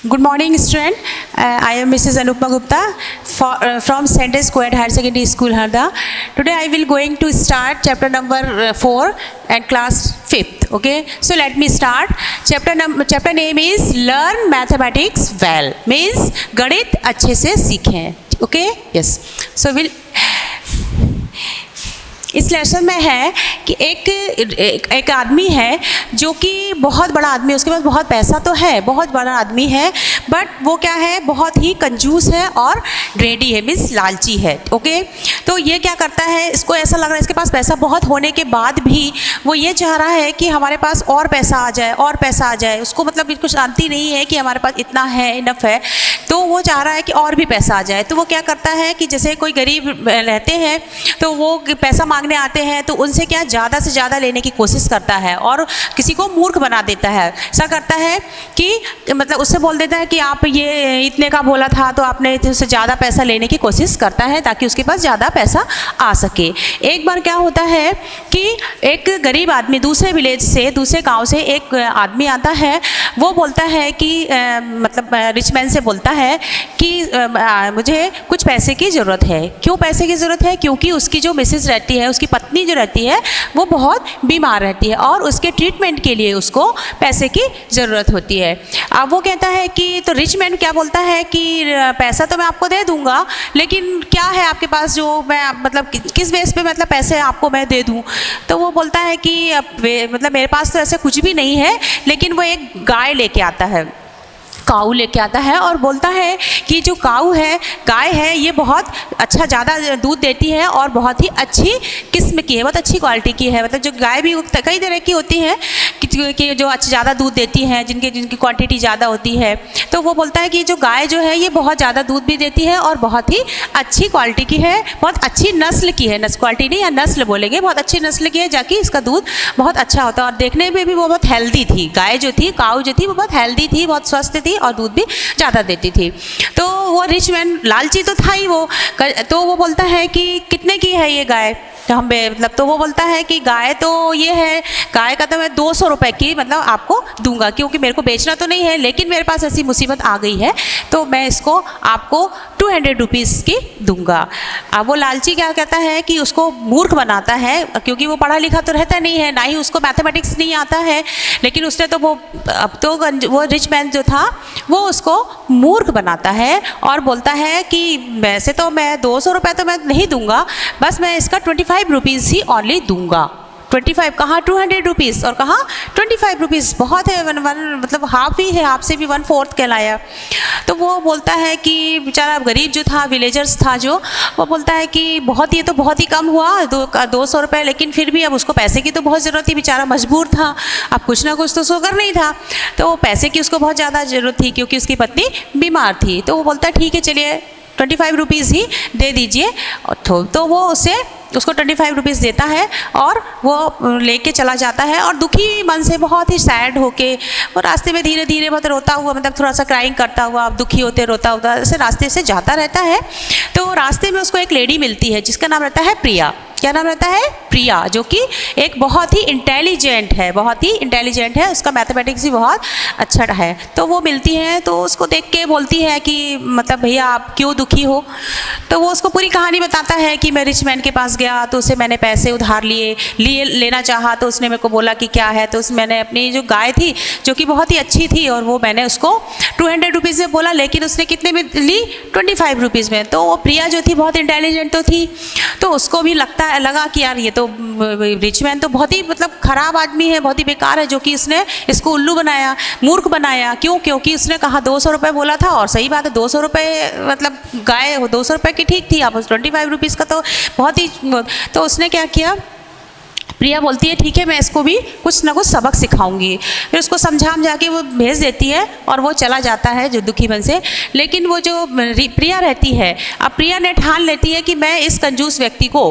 Good morning, student. I am Mrs. Anupma Gupta from Center Square Higher Secondary School, Harda. Today I will going to start chapter number 4 and class 5th. Okay. So let me start. Chapter name is Learn Mathematics Well. Means गणित अच्छे से सीखें. Okay. Yes. So we'll इस lesson में है कि एक आदमी है जो कि बहुत बड़ा आदमी है, उसके पास बहुत पैसा तो है, बहुत बड़ा आदमी है, बट वो क्या है, बहुत ही कंजूस है और ग्रेडी है, मीन्स लालची है. ओके. तो ये क्या करता है, इसको ऐसा लग रहा है इसके पास पैसा बहुत होने के बाद भी वो ये चाह रहा है कि हमारे पास और पैसा आ जाए, और पैसा आ जाए. उसको मतलब कुछ शांति नहीं है कि हमारे पास इतना है, इनफ है, तो वो चाह रहा है कि और भी पैसा आ जाए. तो वो क्या करता है कि जैसे कोई गरीब रहते हैं तो वो पैसा मांगने आते हैं तो उनसे क्या ज़्यादा से ज़्यादा लेने की कोशिश करता है और किसी को मूर्ख बना देता है. ऐसा करता है कि मतलब उससे बोल देता है कि आप ये इतने का बोला था तो आपने उससे ज़्यादा पैसा लेने की कोशिश करता है ताकि उसके पास ज़्यादा पैसा आ सके. एक बार क्या होता है कि एक गरीब आदमी दूसरे विलेज से, दूसरे गाँव से एक आदमी आता है. वो बोलता है कि मतलब रिच मैन से बोलता है कि मुझे कुछ पैसे की ज़रूरत है. क्यों पैसे की ज़रूरत है? क्योंकि उसकी जो मिसेस रहती है, उसकी पत्नी जो रहती है वो बहुत बीमार रहती है और उसके ट्रीटमेंट के लिए उसको पैसे की ज़रूरत होती है. अब वो कहता है कि तो रिच मैन क्या बोलता है कि पैसा तो मैं आपको दे दूंगा, लेकिन क्या है आपके पास जो मैं मतलब किस बेस पे मतलब पैसे आपको मैं दे दूं. तो वो बोलता है कि मतलब मेरे पास तो ऐसे कुछ भी नहीं है, लेकिन वो एक गाय लेके आता है, काऊ लेके आता है और बोलता है कि जो काऊ है, गाय है, ये बहुत अच्छा ज़्यादा दूध देती है और बहुत ही अच्छी किस्म की है, बहुत अच्छी क्वालिटी की है. मतलब जो गाय भी कई तरह की होती हैं कि जो ज़्यादा दूध देती हैं, जिनकी क्वांटिटी ज़्यादा होती है. तो वो बोलता है कि जो गाय जो है ये बहुत ज़्यादा दूध भी देती है और बहुत ही अच्छी क्वालिटी की है, बहुत अच्छी नस्ल की है, क्वालिटी नहीं या नस्ल बोलेंगे, बहुत अच्छी नस्ल की है, जाकि इसका दूध बहुत अच्छा होता है और देखने में भी वो बहुत हेल्दी थी. गाय जो थी, काऊ जो थी, वो बहुत हेल्दी थी, बहुत स्वस्थ थी और दूध भी ज़्यादा देती थी. तो वो रिच मैन लालची तो था ही वो, तो वो बोलता है कि कितने की है ये गाय, तो हम मतलब तो वो बोलता है कि गाय तो ये है, गाय का तो मैं 200 रुपये की मतलब आपको दूंगा, क्योंकि मेरे को बेचना तो नहीं है, लेकिन मेरे पास ऐसी मुसीबत आ गई है तो मैं इसको आपको 200 रुपीज़ की दूंगा. अब वो लालची क्या कहता है कि उसको मूर्ख बनाता है, क्योंकि वो पढ़ा लिखा तो रहता नहीं है, ना ही उसको मैथमेटिक्स नहीं आता है, लेकिन उसने तो वो अब तो वो रिच मैन जो था वो उसको मूर्ख बनाता है और बोलता है कि वैसे तो मैं 200 रुपये तो मैं नहीं दूंगा, बस मैं इसका 25 रुपीज़ ही ओनली दूंगा. 25 कहाँ 200 रुपीज़ और कहाँ 25 रुपीज़, बहुत है, मतलब हाफ ही है, हाफ से भी 1/4 कहलाया. तो वो बोलता है कि बेचारा गरीब जो था, विलेजर्स था जो, वो बोलता है कि बहुत, ये तो बहुत ही कम हुआ 200 रुपये, लेकिन फिर भी अब उसको पैसे की तो बहुत ज़रूरत थी, बेचारा मजबूर था, अब कुछ ना कुछ तो उसको करना ही था. तो पैसे की उसको बहुत ज़्यादा ज़रूरत थी क्योंकि उसकी पत्नी बीमार थी. तो वो बोलता है ठीक है चलिए 25 रुपीज़ ही दे दीजिए. तो वो उसको 25 रुपीज़ देता है और वो लेके चला जाता है और दुखी मन से, बहुत ही सैड होके वो रास्ते में धीरे धीरे बहुत रोता हुआ, मतलब थोड़ा सा क्राइंग करता हुआ, दुखी होते रोता होता ऐसे रास्ते से जाता रहता है. तो रास्ते में उसको एक लेडी मिलती है जिसका नाम रहता है प्रिया. क्या नाम रहता है? प्रिया, जो कि एक बहुत ही इंटेलिजेंट है, बहुत ही इंटेलिजेंट है, उसका मैथमेटिक्स भी बहुत अच्छा है. तो वो मिलती है तो उसको देख के बोलती है कि मतलब भैया आप क्यों दुखी हो. तो वो उसको पूरी कहानी बताता है कि मैं रिच मैन के पास गया तो उससे मैंने पैसे उधार लेना चाहा तो उसने मेरे को बोला कि क्या है, तो मैंने अपनी जो गाय थी जो कि बहुत ही अच्छी थी और वो मैंने उसको 200 रुपीज़ में बोला, लेकिन उसने कितने में ली? 25 रुपीज़ में. तो वो प्रिया जो थी बहुत इंटेलिजेंट तो थी, तो उसको भी लगा कि यार ये तो रिच मैन तो बहुत ही मतलब ख़राब आदमी है, बहुत ही बेकार है, जो कि इसने इसको उल्लू बनाया, मूर्ख बनाया. क्यों? क्योंकि उसने कहा 200 रुपये बोला था और सही बात है 200 रुपये मतलब गाय 200 रुपये की ठीक थी, अब 25 रुपीज़ का तो बहुत ही. तो उसने क्या किया, प्रिया बोलती है ठीक है मैं इसको भी कुछ ना कुछ सबक सिखाऊंगी. फिर उसको समझा के वो भेज देती है और वो चला जाता है जो दुखी मन से. लेकिन वो जो प्रिया रहती है, अब प्रिया ने ठान लेती है कि मैं इस कंजूस व्यक्ति को,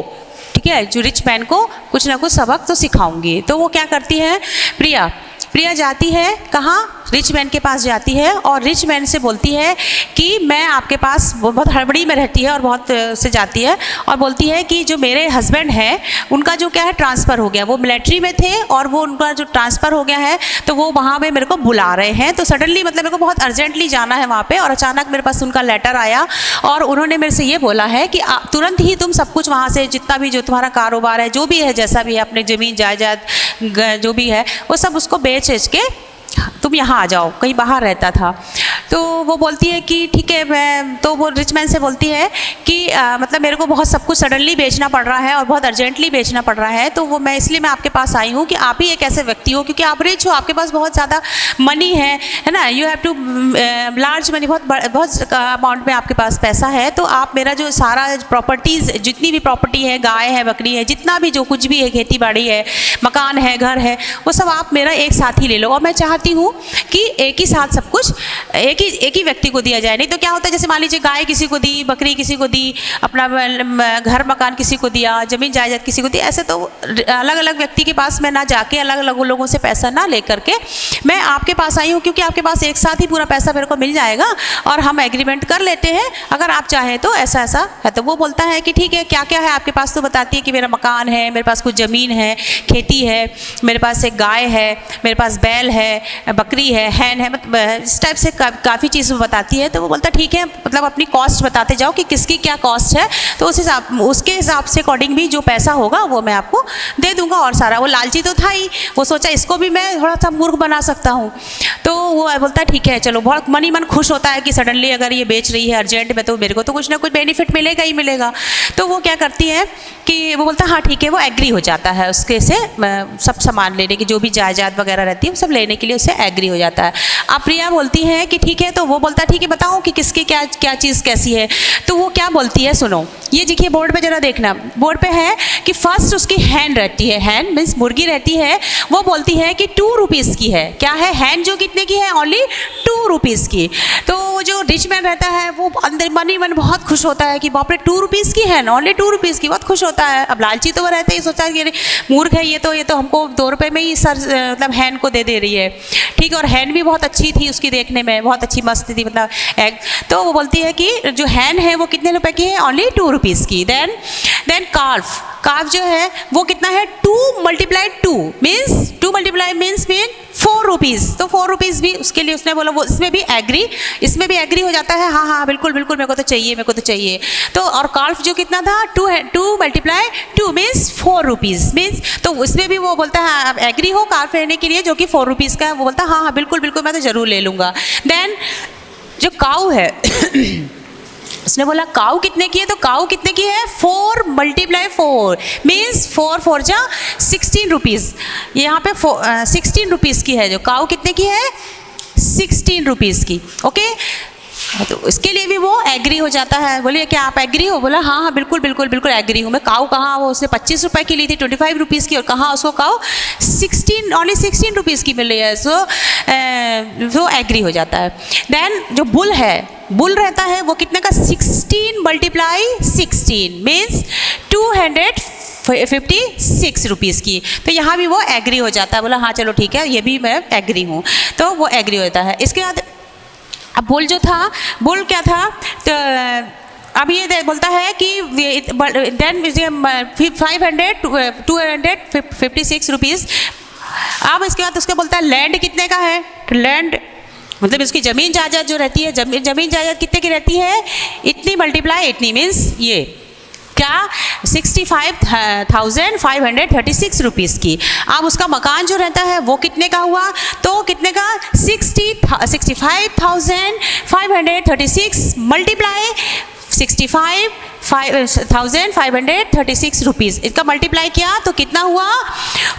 ठीक है, जो रिच मैन को कुछ ना कुछ सबक तो सिखाऊंगी. तो वो क्या करती है, प्रिया जाती है कहाँ, रिच मैन के पास जाती है और रिच मैन से बोलती है कि मैं आपके पास, बहुत हड़बड़ी में रहती है और बहुत से जाती है और बोलती है कि जो मेरे हस्बैंड हैं उनका जो क्या है ट्रांसफ़र हो गया, वो मिलिट्री में थे और वो उनका जो ट्रांसफ़र हो गया है तो वो वहाँ पे मेरे को बुला रहे हैं, तो सडनली मतलब मेरे को बहुत अर्जेंटली जाना है वहाँ पे, और अचानक मेरे पास उनका लेटर आया और उन्होंने मेरे से ये बोला है कि तुरंत ही तुम सब कुछ वहाँ से, जितना भी जो तुम्हारा कारोबार है, जो भी है, जैसा भी है, अपने ज़मीन जायदाद जो भी है वो सब उसको बेच के तुम यहाँ आ जाओ। कहीं बाहर रहता था। तो वो बोलती है कि ठीक है, मैं, तो वो रिच मैन से बोलती है कि मतलब मेरे को बहुत सब कुछ सडनली बेचना पड़ रहा है और बहुत अर्जेंटली बेचना पड़ रहा है, तो वो मैं इसलिए मैं आपके पास आई हूँ कि आप ही एक ऐसे व्यक्ति हो, क्योंकि आप रिच हो, आपके पास बहुत ज़्यादा मनी है ना, you have too large money, बहुत अमाउंट में आपके पास पैसा है, तो आप मेरा जो सारा प्रॉपर्टीज़, जितनी भी प्रॉपर्टी है, गाय है, बकरी है, जितना भी जो कुछ भी है, खेती बाड़ी है, मकान है, घर है, वो सब आप मेरा एक साथ ही ले लो। और मैं चाहती हूँ कि एक ही साथ सब कुछ एक ही व्यक्ति को दिया जाए। नहीं तो क्या होता है, जैसे मान लीजिए गाय किसी को दी, बकरी किसी को दी, अपना घर मकान किसी को दिया, ज़मीन जायदाद किसी को दी, ऐसे तो अलग अलग व्यक्ति के पास मैं ना जाके अलग अलग लोगों से पैसा ना ले करके मैं आपके पास आई हूँ, क्योंकि आपके पास एक साथ ही पूरा पैसा मेरे को मिल जाएगा और हम एग्रीमेंट कर लेते हैं, अगर आप चाहें तो ऐसा ऐसा है। तो वो बोलता है कि ठीक है, क्या क्या है आपके पास, तो बताती है कि मेरा मकान है, मेरे पास कुछ ज़मीन है, खेती है, मेरे पास एक गाय है, मेरे पास बैल है, बकरी है, हैन है, मतलब इस टाइप से काफ़ी चीज़ बताती है। तो वो बोलता ठीक है, मतलब अपनी कॉस्ट बताते जाओ कि किसकी क्या कॉस्ट है, तो उसके हिसाब से अकॉर्डिंग भी जो पैसा होगा वो मैं आपको दे दूंगा। और सारा, वो लालची तो था ही, वो सोचा इसको भी मैं थोड़ा सा मूर्ख बना सकता हूँ, तो वो बोलता है ठीक है चलो। बहुत मन खुश होता है कि सडनली अगर ये बेच रही है अर्जेंट में, तो मेरे को तो कुछ ना कुछ बेनिफिट मिलेगा ही मिलेगा। तो वो क्या करती है कि वो बोलता है हाँ ठीक है, वो एग्री हो जाता है उसके से सब सामान लेने की, जो भी जायदाद वगैरह रहती है वो सब लेने के लिए उससे एग्री हो जाता है। अब प्रिया बोलती है कि ठीक है, तो वो बोलता है ठीक है, बताओ कि किसकी क्या क्या चीज़ कैसी है। तो वो क्या बोलती है, सुनो, ये देखिए बोर्ड पे जरा देखना, बोर्ड पे है कि फर्स्ट उसकी हैन रहती है, हैन मीन्स मुर्गी रहती है, वो बोलती है कि 2 रुपीज़ की है। क्या है, हैन जो कितने की है, ओनली 2 रुपीज़ की। तो जो रिच मैन रहता है वो अंदर मन बहुत खुश होता है कि बाप रे 2 रुपीज़ की है, ओनली 2 रुपीज़ की, बहुत खुश होता है। अब लालची तो वो रहता है, सोचता है कि मूर्ख है ये तो हमको 2 रुपये में ही मतलब हैन को दे रही है, ठीक है। और हैन भी बहुत अच्छी थी, उसकी देखने में बहुत अच्छी मस्त थी, मतलब एग। तो वो बोलती है कि जो हैन है वो कितने रुपए की है, ओनली 2 रुपीज़ की। देन काफ जो है वो कितना है, 2 × 2 मीन्स 2 × मीन्स 4 रुपीज़। तो 4 रुपीज़ भी उसके लिए उसने बोला, वो इसमें भी एग्री हो जाता है, हाँ बिल्कुल मेरे को तो चाहिए। तो और काल्फ जो कितना था, 2 × 2 मीन्स 4 रुपीज़ मीन्स, तो उसमें भी वो बोलता है आप एग्री हो काल्फ लेने के लिए जो कि 4 रुपीज़ का है। वो बोलता है हाँ बिल्कुल मैं तो ज़रूर ले लूँगा। देन जो काऊ है उसने बोला काऊ कितने की है, तो काऊ कितने की है, 4 × 4 मीन्स 4 जा 16 रुपीज़। यहाँ पे 16 रुपीज़ की है, जो काऊ कितने की है, 16 रुपीज़ की। ओके, तो इसके लिए भी वो एग्री हो जाता है। बोलिए क्या आप एग्री हो, बोला हाँ बिल्कुल एग्री हूँ मैं। काऊ कहाँ, वो उसने 25 रुपये की ली थी, 25 रुपीज़ की, और कहाँ उसको काऊ ओनली 16 रुपीज़ की मिल रही है, सो वो एग्री हो जाता है। देन जो बुल रहता है वो कितने का, 16 × 16 मीन्स 256 रुपीज़ की। तो यहाँ भी वो एग्री हो जाता है, बोला हाँ चलो ठीक है, ये भी मैं एग्री हूँ, तो वो एग्री होता है। इसके बाद अब बुल क्या था, तो अब ये बोलता है कि देन 256 रुपीज़। अब इसके बाद उसके बोलता है लैंड कितने का है, लैंड मतलब इसकी ज़मीन जायदाद जो रहती है, ज़मीन जायदाद कितने की रहती है, इतनी × इतनी मीन्स ये क्या, 65,536 रुपीज़ की। अब उसका मकान जो रहता है वो कितने का हुआ, तो कितने का, 65,536 × 65,536 रुपीज़, इसका मल्टीप्लाई किया तो कितना हुआ,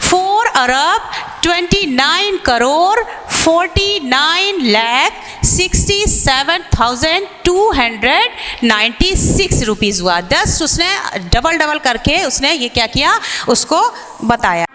4,29,67,296 रुपीज़ हुआ। 10 उसने डबल करके उसने ये क्या किया, उसको बताया।